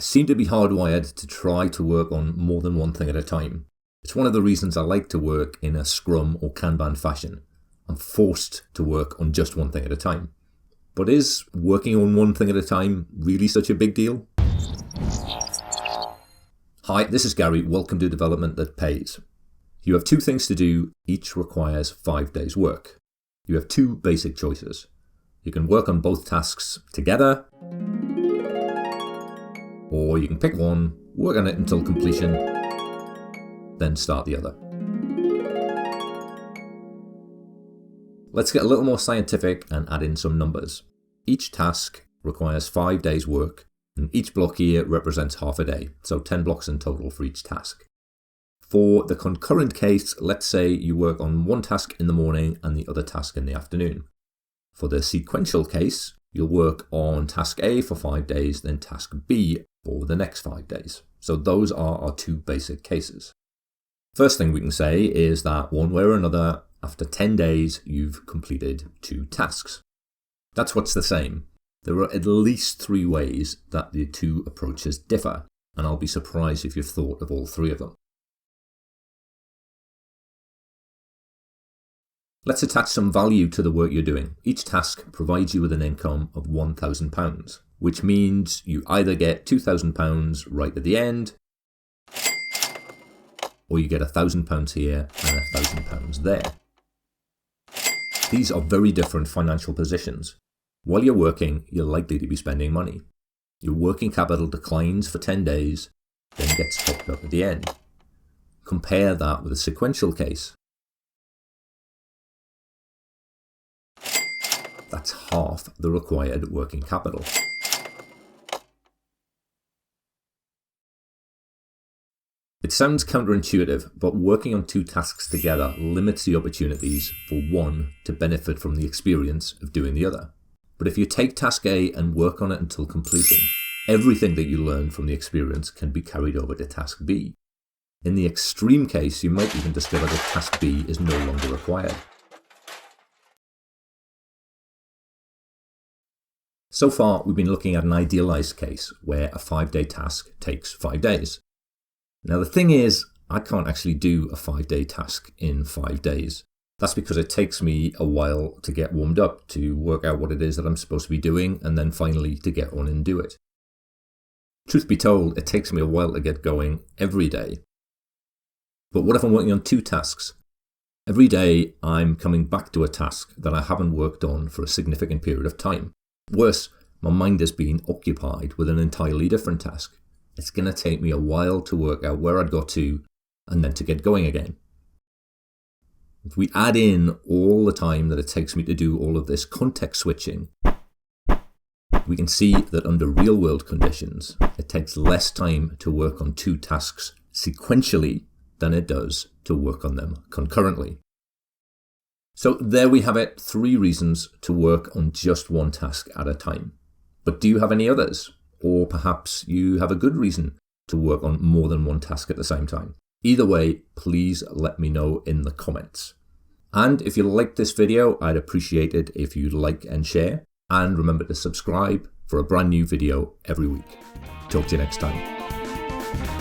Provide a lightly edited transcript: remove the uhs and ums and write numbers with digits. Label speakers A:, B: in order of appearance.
A: I seem to be hardwired to try to work on more than one thing at a time. It's one of the reasons I like to work in a Scrum or Kanban fashion. I'm forced to work on just one thing at a time. But is working on one thing at a time really such a big deal? Hi, this is Gary. Welcome to Development That Pays. You have two things to do. Each requires 5 days' work. You have two basic choices. You can work on both tasks together, or you can pick one, work on it until completion, then start the other. Let's get a little more scientific and add in some numbers. Each task requires 5 days' work, and each block here represents half a day, so 10 blocks in total for each task. For the concurrent case, let's say you work on one task in the morning and the other task in the afternoon. For the sequential case, you'll work on task A for 5 days, then task B for the next 5 days. So those are our two basic cases. First thing we can say is that one way or another, after 10 days, you've completed two tasks. That's what's the same. There are at least 3 ways that the two approaches differ, and I'll be surprised if you've thought of all 3 of them. Let's attach some value to the work you're doing. Each task provides you with an income of £1,000, which means you either get £2,000 right at the end, or you get £1,000 here and £1,000 there. These are very different financial positions. While you're working, you're likely to be spending money. Your working capital declines for 10 days, then gets topped up at the end. Compare that with a sequential case. That's half the required working capital. It sounds counterintuitive, but working on two tasks together limits the opportunities for one to benefit from the experience of doing the other. But if you take task A and work on it until completion, everything that you learn from the experience can be carried over to task B. In the extreme case, you might even discover that task B is no longer required. So far, we've been looking at an idealized case where a 5-day task takes 5 days. Now, the thing is, I can't actually do a 5-day task in 5 days. That's because it takes me a while to get warmed up, to work out what it is that I'm supposed to be doing, and then finally to get on and do it. Truth be told, it takes me a while to get going every day. But what if I'm working on 2 tasks? Every day, I'm coming back to a task that I haven't worked on for a significant period of time. Worse, my mind has been occupied with an entirely different task. It's going to take me a while to work out where I'd got to and then to get going again. If we add in all the time that it takes me to do all of this context switching, we can see that under real-world conditions, it takes less time to work on 2 tasks sequentially than it does to work on them concurrently. So there we have it, 3 reasons to work on just one task at a time. But do you have any others? Or perhaps you have a good reason to work on more than one task at the same time. Either way, please let me know in the comments. And if you liked this video, I'd appreciate it if you'd like and share. And remember to subscribe for a brand new video every week. Talk to you next time.